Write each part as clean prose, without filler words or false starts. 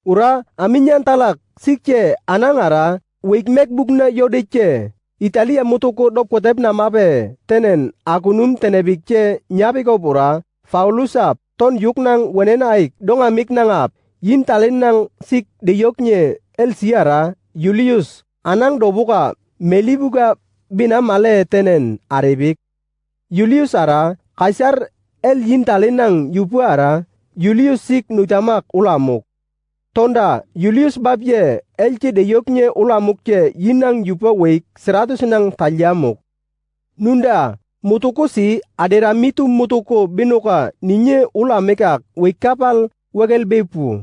Ura aminyan talak sikce anangara wikmek bukna yodece. Italia mutuku dop kotep namabe tenen akunum tenebikce nyabiko pura Paulusap ton yuknang wenenaik dong amik nangap yin talennang sik deyoknye el siara Julius anang dobuka melibuga bina male tenen aribik. Julius ara kaisar el yin talennang yupu ara Julius sik nutamak ulamuk. Tonda Julius babye elce deyoknye ulamukce yinang yupa weik 100 nang talyamuk. Nunda mutuku si adera mitu mutuku binuka ninye ulamekak weik kapal wegel bepu.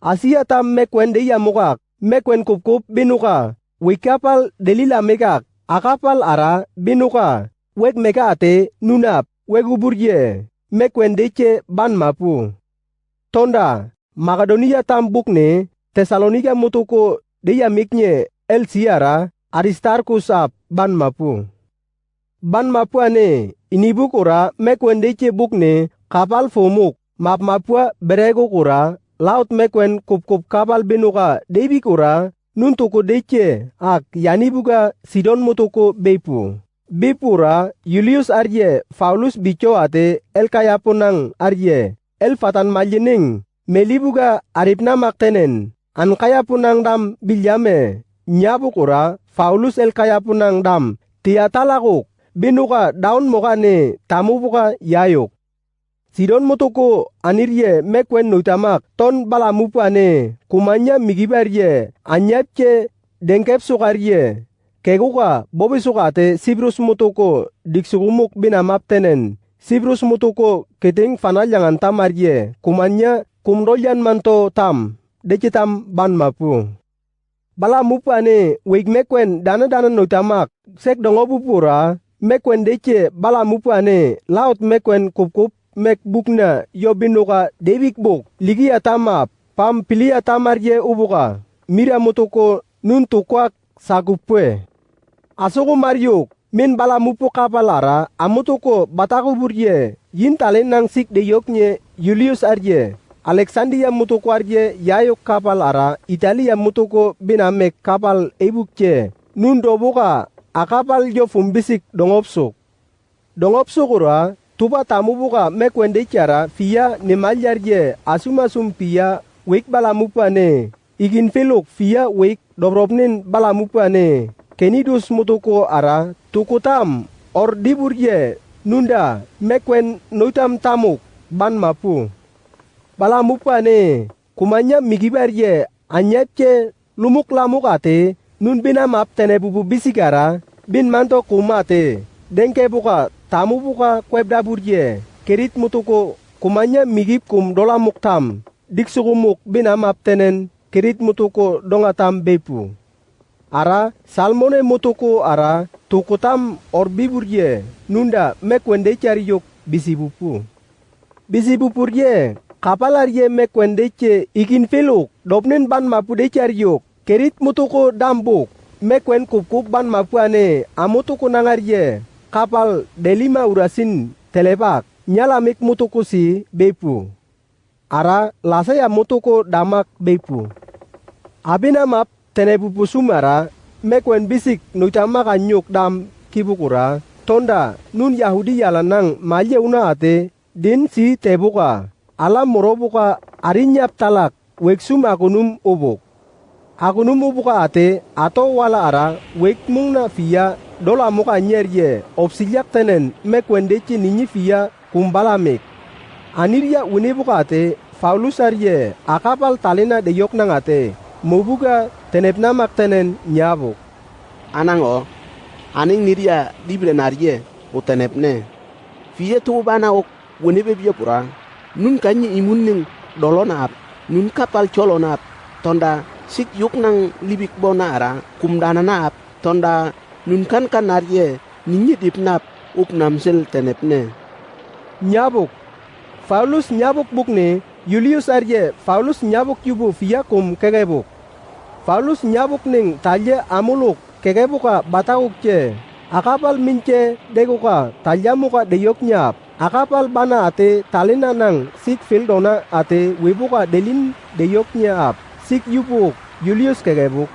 Asia tam mekwen deyamukak mekwen kupkup binuka weik kapal delila mekak akapal ara binuka weg meka ate nunap weguburye mekwen dece ban mapu. Tonda Makedonia tambukne Tesalonika mutuku deyamiknye el siara Aristarkus ap ban mapu. Ban mapu ane inibuk ura mekwen dece bukne kapal fomuk map mapua berego kura laut mekwen kup kapal benuka debik ura nuntuku dece ak yanibuga Sidon mutuku bepu. Bepura Julius arye Paulus bico ate el kayapunang arye el fatan maljening melibuga aripna maktenen an kayapunang dam bilyame nyabukura Paulus el kayapunang dam tiatalakuk binuka daun mokane tamubuka yayuk. Sidon mutuku anirye mekwen nutamak ton balamupane kumanya migibarye anyapce dengkep sukarye keguka bobi sukate Sibrus mutuku diksukumuk binamaptenen Sibrus mutuku keting fanalyangan tamarye kumanya kumrolyan manto tam decetam ban mapu. Bala mupane weik mekwen dana nutamak sek dongobu pura mekwen dece bala mupane laut mekwen kup mek bukna yo binuka debik buk ligia tamap pam pilia tamarye ubuka mira mutuku nun tukwak sakupwe. Asuku mariuk min bala mupu kapalara amutuku bataku burye yin talenang sik deyoknye Julius arye Alexandria mutuku arye yayuk kapal ara Italia mutuku binamek kapal ebukce nun dobuka akapal yo fumbisik dongopsuk. Dongopsuk ura tupa tamubuka mekwende cara via nemalyarye asumasum pia wik balamupane igin filuk via wik dobropnin balamupane kenidus mutuku ara tukutam or diburye nunda mekwen nutam tamuk ban mapu. Balamupane kumanya migibarye anyapce lumuk lamuk ate nun binamap tenebubu bisigara bin manto kumate dengke buka tamu buka kwebda burye kerit mutuku kumanya migip kum dolamuk tam diksukumuk binamap tenen kerit mutuku dongatam bepu. Ara salmone mutuku ara tukutam or biburye nunda mekwende cariyuk bisibupu. Bisibupurye kapal arye mekwendece ikin filuk dopnen ban mapu de cariyuk kerit mutuku dambuk mekwen kup ban mapu ane amutuku nangarye kapal delima urasin telepak nyalamik mutuku si bepu. Ara lasaya mutuku damak bepu. Abina map tenebupu sumara mekwen bisik nutamak anyuk dam kibukura tonda nun Yahudi yalanang malye una ate din si tebuka alam morobuka arinyap talak weksum akunum ubuk. Akunum ubuka ate atau wala ara wekmung na via dola muka nyerye opsilyak tenen mekwendeci ninyi via kumbalamik. Anirya unibuka ate Paulus arye akapal talena de yok nang ate mubuga tenepna maktenen nyabuk. Anang o aning nirya libre narye utenepne via tu bana ok wunibe biya pura nun kanyi imunning dolonap nun kapal colonap tonda sik yuk nang libik bonara kumdana nap tonda nun kan narye ninyi dipnap upnamsel tenepne nyabuk. Paulus nyabuk bukne Julius arye Paulus nyabuk yubu via kum kegebuk. Paulus nyabuk ning talye amuluk kegebuka bataukce Akapal mince deguka talyamuka deyok nyap. Akapal bana ate talina nang sik fildona ate wibuka delin deyok nyap. Sik yupuk Julius kegebuk.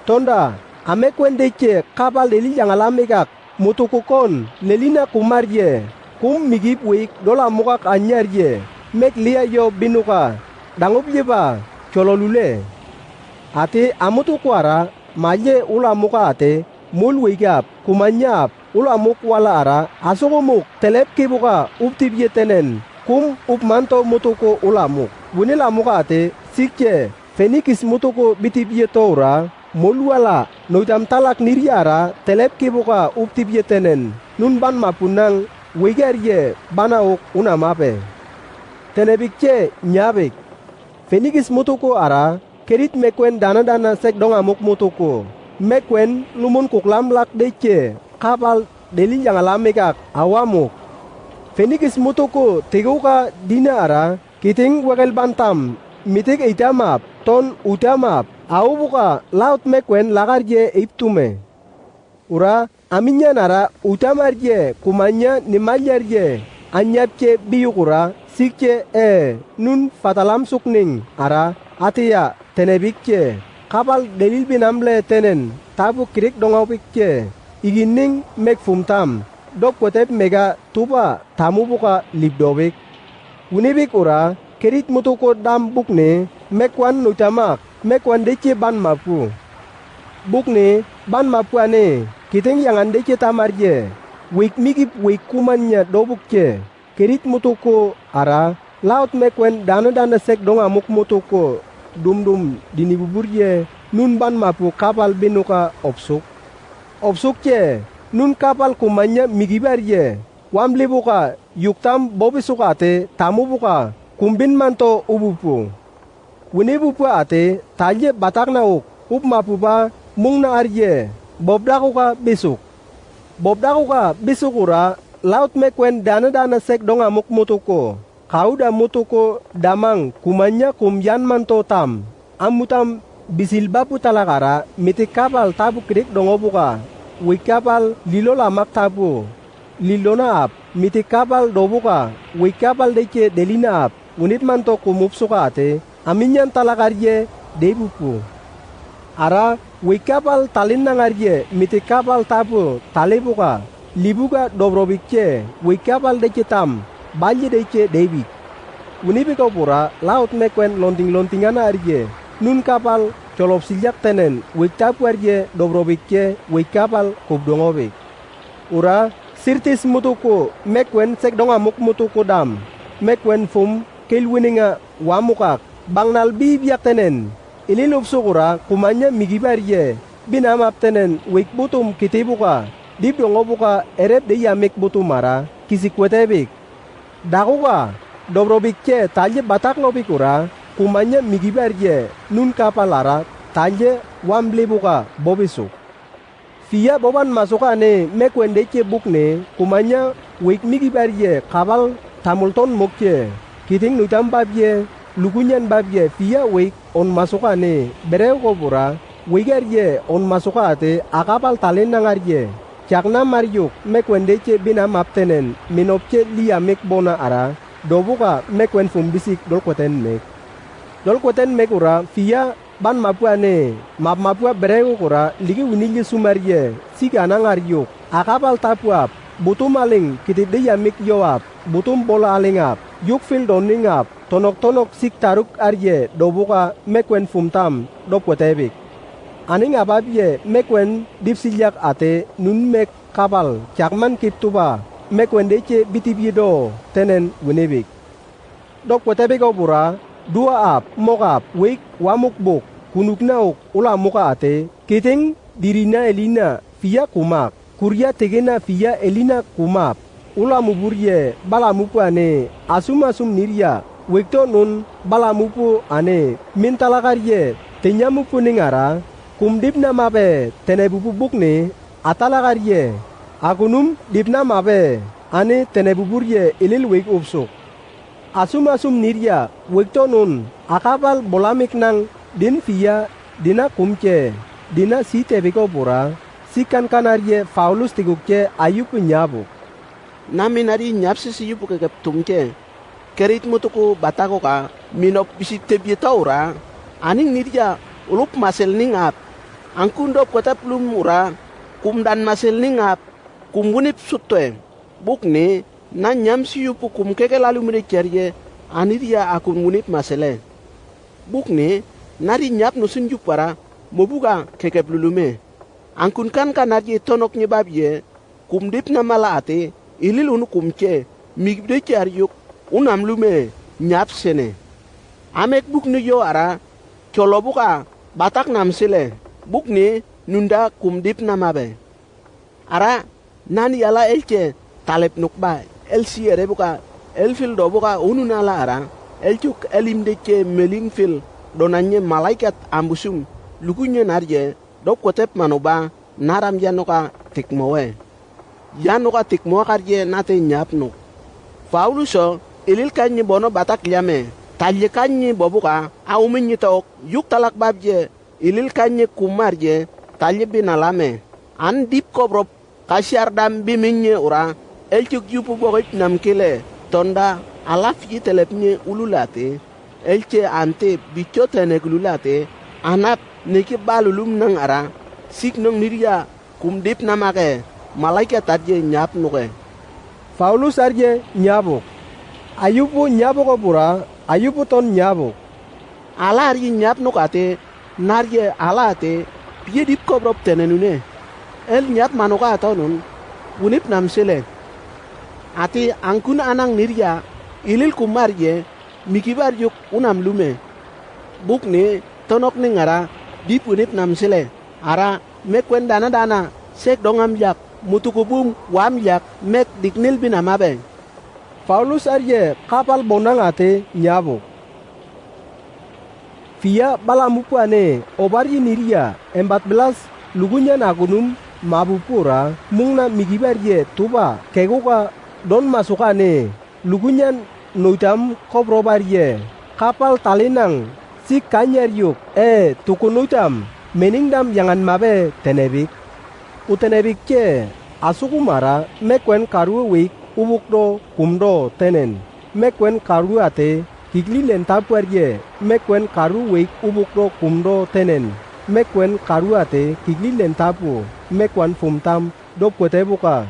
Tonda amekwen deche kapal deli jangalamikak mutukukon lelina kumarye. Kum migip wik dola mukak anyarye. Mek lia yo binuka dangup jeba chololule. Ate amutu kuara maje ula muka ate mul wigap kumanyap ula muk wala ara asogomuk telep kibuka uptibye tenen kum upmanto mutuko ula muk. Bunila muka ate sikche fenikis mutuko bitibye tora mul wala noitam talak niriara telep kibuka uptibye tenen nun ban mapunang wigerye banauk unamape. Tenebikche nyabik fenikis mutuko ara kerit mekwen dana sek dong amuk mutuko. Mekwen lumun kuklam lak deche kapal deli jangalamikak awamuk. Fenikis mutuko teguka dina ara kiting wakel bantam mitik itamap ton utamap au buka laut mekwen lagarje iptume. Ura aminya nara utamarje kumanya nimalyarje anyapche biyukura sikche nun fatalam sukning ara atia tenebikche kapal delil binamle tenen tabu kirik dongawikche igining mek fumtam dok kotep mega tuba tamu buka libdobik unibik ura kerit mutuko dam bukne mekwan nutamak mekwan deche ban mapu bukne ban mapu ane kiting yangan deche tamarje wik migip wik kumanya dobukche kerit mutuko ara laut mekwen dana sek dongamuk mutuko dum dinibuburye nun ban mapu kapal binuka opsuk ce nun kapal kumanya migibarye wamli buka yuktam bobisuka ate tamu buka kumbin manto ubupu wini bupu ate talye batak nauk up mapu ba mung na arye bobdakuka bisuk ura laut mekwen dana sek dongamuk mutuko kauda mutuko damang kumanya kumyan manto tam amutam bisilbapu talakara miti kapal tabu kirik dongobuka wikapal lilo lamak tabu lilona ap miti kapal dobuka wikapal deche delina ap unit manto kumupsuka ate aminyan talakarye debupu ara wikapal talin nangarye miti kapal tabu talebuka libuka dobrobikche wikapal deche tam balye deche debik unibika pura laut mekwen lonting-lontingan arye nun kapal colop siljak tenen wiktapu arye dobrobikche wikapal kubdongobik ura sirtis mutuko mekwen sek dongamuk mutuko dam mekwen fum kelwininga wamukak bangnal bibiak tenen ililup sukura kumanya migibarye binamap tenen wikbutum kitibuka dibdongobuka erep de yamik butumara kisikwetebik dakuka dobrobikche talye batak lobikura kumanya migibarye nun kapalara talye wamblibuka bobisu Fia boban masukane mekwendeche bukne kumanya wik migibarye kapal tamulton mokche kiting nutam babye lukunyan babye fia wik on masukane berew kopura wigarye on masukate akapal talen nangarye Cakna Maryuk mekwendeche bina maptenen minopche liya mek bona ara dobuka mekwen fumbisik dolkweten mek ura fia ban mapuane mapua berewu kura ligi winilye sumarye sika nangaryuk akapal tapuap butum aling kitide yamik yoap butum bola alingap yuk fil doningap tonok sik taruk arye dobuka mekwen fumtam dokwetebik aning ababye mekwen dipsilyak ate nun mek kapal cakman kiptuba mekwen deche bitibyedo tenen winibik dokwetebik obura dua ap mokap wik wamukbuk kunuknauk ula muka ate kiting dirina elina fia kumak kurya tegena fia elina kumap ula muburye bala mupu ane asum nirya wikto nun bala mupu ane mintalakarye tenyamupu ningara kumdipna mabe tenebupu bukne atalakarye akunum dipna mabe ane tenebuburye ilil wik upsuk asum nirya wikto nun akapal bolamik nang din fia dina kumche dina si tebiko pura si kan arye Paulus tigukce ayupu nyabuk. Namin ari nyap si yupu ke tungce. Kerit mutuku batako ka minop bisite bietaura. Aning nidia ulup masel ningap. Angkundo kota plum ura kum dan masel ningap. Kumbunip sutwe. Bukni na nyam si yupu kum keke lalu merecerye. Aniria akun munip masele. Bukni nari nyap nusun para mobuga keke plulume. Angkun kan arye tonok nyebabye kum dip na mala ate ilil unu kumce migde caryuk unam lume nyap sene. Amek bukni yo ara colo buka batak nam sile bukni nunda kum dip na mabe. Ara nani ala elce talep nukba el siere buka el fil do buka unu nala ara el cuk elim dece meling fil donanye malaikat ambusum lukunye narje dok kotep manuba naram janoka tikmowe. Janoka tikmowe karje nate nyapnu. Pauluso ilil kanyi bono batak liame. Talye kanyi bobuka auminyi tok yuk talak babje ilil kanyi kumarje talye binalame. An dip kobrop kasyar dam biminye ura elcuk yupu bokit namkile tonda alaf yi telepnye ululate elce ante bicho tenek ululate anap niki balulum nang ara sik nang niria kum dip namake malaikat arje nyap nuke. Paulus arje nyabuk. Ayupu nyabuk pura ayupu ton nyabuk. Ala arje nyap nukate narje ala ate piye dip kobrop tenenune. El nyap manuka atonun unip namsele. Ati angkun anang niria ilil kumarje mikibar yuk unam lume. Bukni tonok ningara dip unip namsele. Ara mekwen dana sek dongam yak mutukubum wam yak mek diknil binamabe. Paulus arje kapal bonang ate nyabuk. Via balamupu ane obarji niria 14 lugunya nagunum mabupura mungna migibarje tuba kegoka don masukane lugunyan noitam kobrobarje kapal talinang si kanyar yuk tukunutam meningdam yangan mabe tenebik utenebik ce asukumara mekwen karu wik ubukdo kumdo tenen mekwen karu ate kigli lentapuarje mekwen karu wik ubukdo kumdo tenen mekwen karu ate kigli lentapu mekwan fumtam dop kotebuka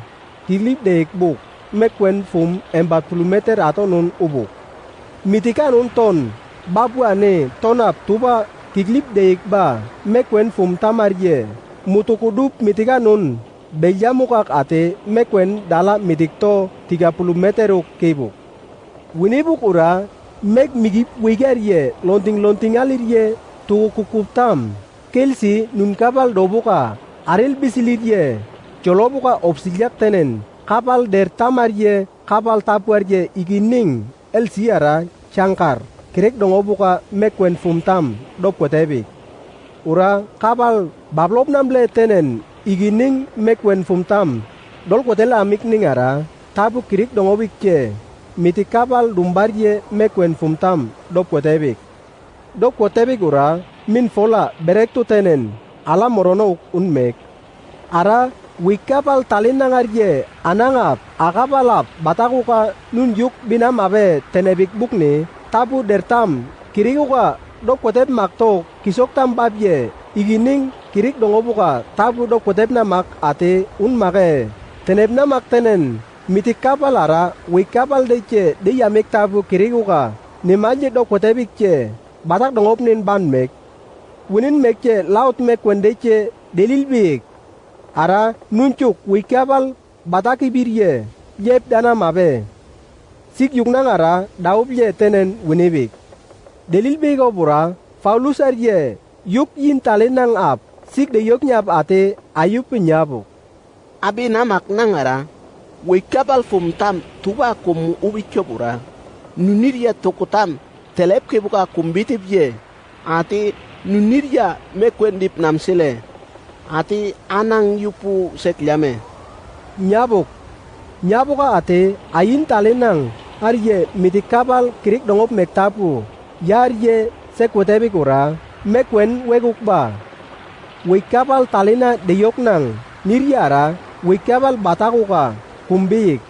kigli deik buk mekwen fum 40 meter atonun ubuk mitikanun ton babuane tonap tuba kiglip deik ba mekwen fum tamarje mutukudup mitikanun bejamukak ate mekwen dala mitikto 30 meteruk kebuk winibuk ura mek migip wigerye lonting alirye tu kukuptam kelsi nun kapal dobuka aril bisilirye colobuka obsilyak tenen kapal der tamarye kapal tapuarye igining el siara cangkar kirek dongobuka mekwen fumtam dop kotebik ura kapal bablop namble tenen igining mekwen fumtam dol kotela amik ningara tapu kirek dongobik ce miti kapal dumbarye mekwen fumtam dop kotebik ura min fola berektu tenen ala morono unmek ara wikapal talinangarye anangap akapalap batakuka nun yuk binam abe tenebik bukni tapu dertam kirikuka dok kotep makto kisoktam babye igining kirik dongobuka tapu dok kotep namak ate unmake teneb namak tenen mitik kapal ara wikapal dece de yamek tapu kirikuka nimaje dok kotepik ce batak dongopnin banmek winin mekce laut mekwen dece delil bik ara nuncuk wikapal bataki birye yep dana mabe sik yuknang ara daubye tenen winibik delil bego bura Paulus arye yuk yin talenang ap sik de yok nyap ate ayup nyabu Abi namak nangara wikapal fumtam tuba kum ubicho bura nuniria tokutam telep ke buka kumbiti bye ati nuniria mekwen dip namsile ati anang yupu sekliame nyabuka ate ayin talenang arye mitikapal kirik dongop mektapu yarye sekwetebik ura mekwen wegukba wikapal talena deyoknang niriara wikabal batakuka kumbik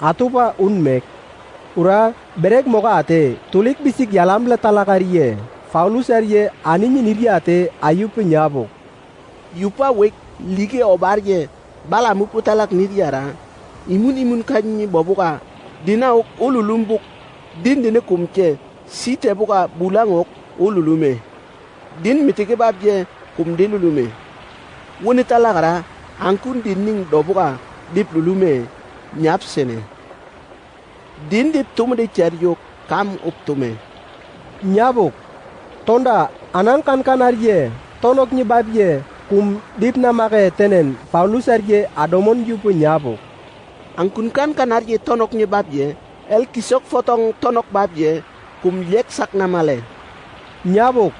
atupa unmek ura berek moka ate tulik bisik yalam le talakariye Paulus ariye aninyi niriate ayup nyabuk yupa wek lige obarye bala muputalak niriara imun kanyi bobuka dina ok ululumbuk din dine kumche site buka bulangok ululume din mitike babje kumdilulume woni talakara ankun dinning dobuka dip lulume nyap sene din dip tumde charyok kam uptume nyabuk tonda anan kan arye tonok nyi babye kum dip na make tenen Paulus arye adomon yupu nyabuk angkun kan arye tonok nyi babye el kisok fotong tonok babye kum lek sak namale nyabuk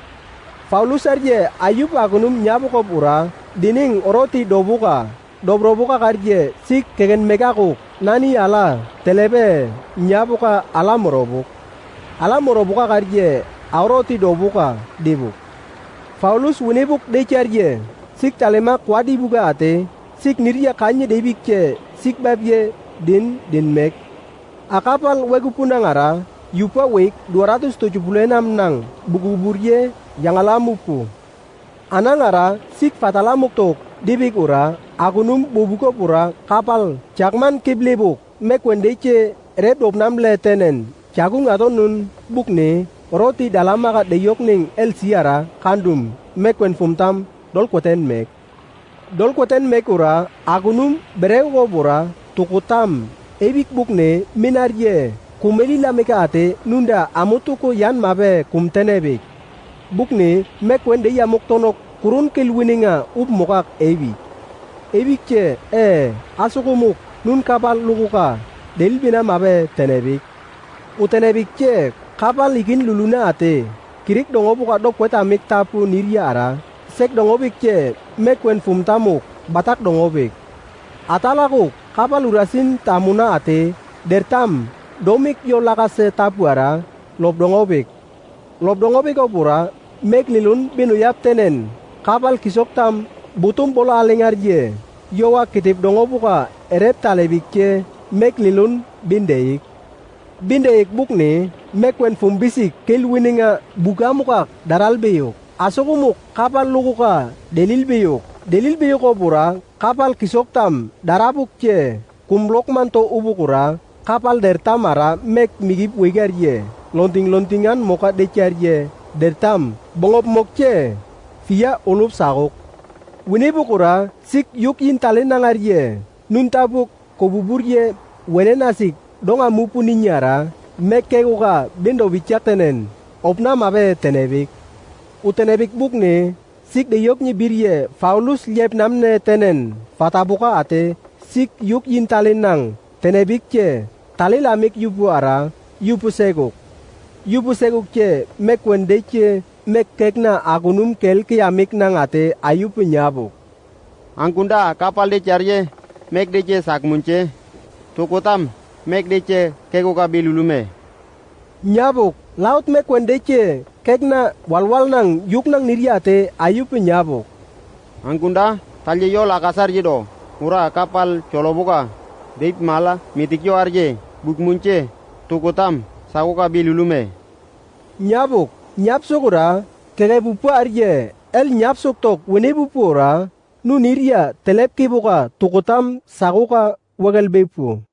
Paulus arye ayup agunum nyabuk opura dining oroti dobrobuka karye sik kegen megakuk nani ala telebe nyabuka ala morobuka karye auroti dobuka dibuk Paulus winibuk decarye sik talema kwadi buga ate sik niriya kanye debikce sik babye din mek akapal wegu punangara yupa wek 276 nang buguburye yang alamupu anangara sik fatalamuk tok dibik ura agunum bubuko pura kapal jakman kiblebuk mekwendece red opnam letenen jagung atonun bukne roti dalam maka deyok ning el siara kandum mekwen fumtam dol koten mek ura agunum berego pura tukutam ebik bukne minarye kumeli lameka ate nunda amutuko yan mabe kumtenebik bukne mekwen de yamuk tonok kurun kelwininga mokak ebik ce asukumuk nun kapal lukuka delbina mabe tenebik utenebik ce kapal ikin luluna ate kirik dongo buka dok kweta mik tapu niriara sek dongo bik ce mekwen fumtamuk batak dongo bik atalakuk kapal urasin tamuna ate dertam domik yo lakase tapuara lob dongo bik opura mek lilun binuyap tenen kapal kisoktam butum bola alengarje yowa kitip dongo buka erep talebikce mek lilun bindeik bukne mekwen fumbisik kelwininga buga mukak daral beyok asokumuk kapal lukuka delil beyok opura kapal kisoktam darabukce kumlok manto ubukura kapal dertamara mek migip wegarye lontingan moka decarye dertam bongop mokce via ulup sakok winibukura sik yuk yintale nangarye nuntabuk kobuburye wenenasik donga mupu ninyara mekkekuka bendo bicaktenen opna mabe tenebik utenebik bukne sik de yok nyibirye Paulus liep namne tenen fatabuka ate sik yuk yintale nang tenebikce talilamik yupu seguk ce mekwendece mekkekna agunum kel kiamik nang ate ayup nyabuk angkunda kapal de carye mek dece sakmunce tukutam mek dece kekuka bilulume nyabuk laut mekwendece kekna walwal nang yuk nang niriate ayup nyabuk angkunda talye yo lakasar jido ura kapal colobuka deip mala mitikyo arje bukmunce tukutam sakuka bilulume nyabuk nyapsukura kege bupu arje el nyapsuk tok wene bupura nu niria telep kibuka tukutam sakuka wagal bepu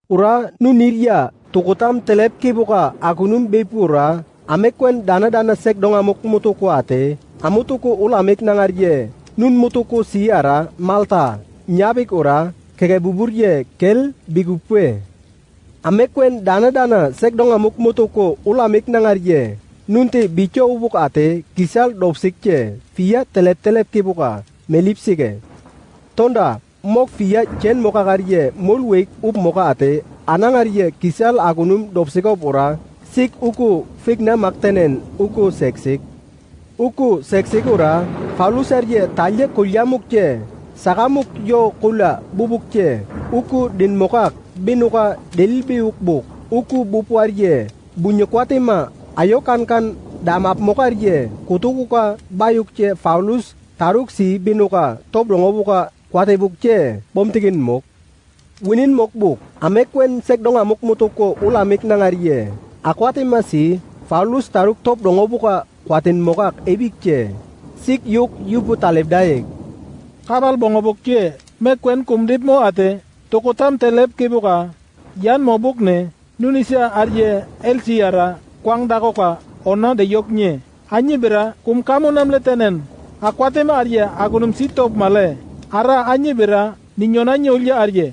ura nu niria tukutam telep kibuka agunum bepura amekwen dana sek dong amuk mutuku ate amutuku ulamek nangarje nun mutuku siara malta nyabik ura kege buburje kel bigupwe amekwen dana sek dong amuk mutuku ulamik nangarje nunti bicho ubuk ate kisal dopsikce via telep kibuka melipsike tonda mok via chen moka garje molwek moka ate anangarje kisal agunum dopsiko pura sik uku fikna maktenen uku seksik ura Paulus arje talye kulyamukce sakamuk yo kula bubukce uku din mokak binuka delbiuk buk uku bupu arje bunyekwatema ayo kan damap mokarje kutukuka bayukce Paulus taruk si binuka top rongo buka kwate bukce bom tigin mok. Winin mok buk amekwen sek dong amok mutuko ulamik nangarie. Akwate masi Paulus taruk top rongo buka kwatin mokak ebikce. Sik yuk yupu taleb daek. Kapal bongo bukce mekwen kumdip mo ate tokotam telep kibuka yan mo bukne nunisya arye el siara kwang dakoka ona de yoknye anyi bera kum kamu nam letenen akwate ma arye agunum sitop male ara anyi bera ninyona nyolya arye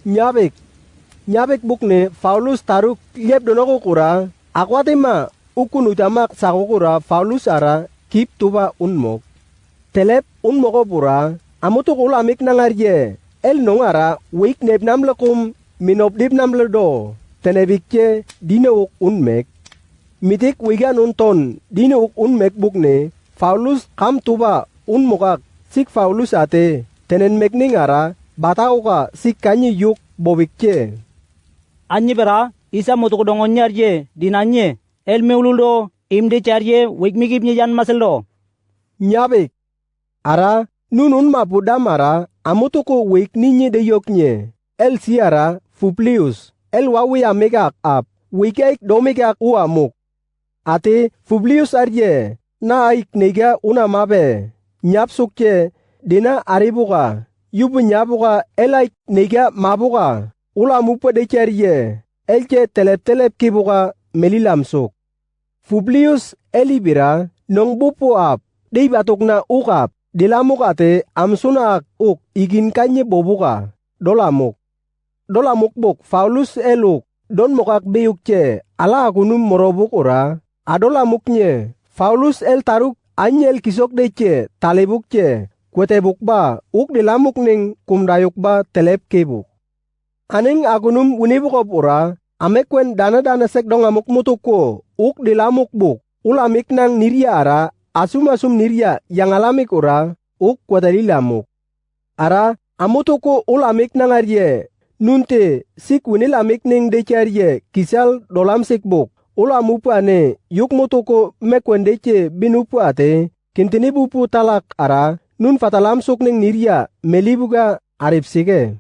nyabek bukne Paulus taruk liep donoko kura akwate ma ukun utamak sakukura Paulus ara kip tuba unmok telep unmoko pura amutuk ulamik nangarye el nongara wik neb nam lakum minop dip nam ledo tenebikce dine unmek mitik wigan unton dine unmek bukne Paulus kam tuba unmokak sik Paulus ate tenen mekning ara batauka sik kanyi yuk bobikce anyi bera isa mutuk dongonnya arje dinanye el meuludo imde charye wik mikipnya jan maseldo nyabek ara nunun mapudam ara amutuko wik ninye de yoknye el siara Publius el wawi amegak ap wikek domegak uamuk ate Publius arye na aik nega una mabe nyap sukce dina aribuka yubu nyabuka elaik nega mabuka ula mupa de charye elce telep kibuka melilam suk Publius elibira nong bupu ap dei batukna ukap dilamuk ate amsunak uk igin kanye bobuka dolamuk buk Paulus eluk don mokak beyukce ala akunum morobuk ora adolamuknya Paulus el taruk anyel kisok dece talebukce kwetebuk ba uk dilamuk ning kumdayuk ba telep kebuk aning akunum unibukop ora amekwen dana sek dong amuk mutuko uk dilamuk buk ulamik nang niria ara asum niria yang alamik ora uk kwatalilamuk ara amutuko ulamik nangarye nunte sik winilamik ning decarye kisal dolam sikbuk ulamupu ane yuk mutuko mekwen dece binupu ate kintini bupu talak ara nun fatalam suk ning niria melibuga arip sige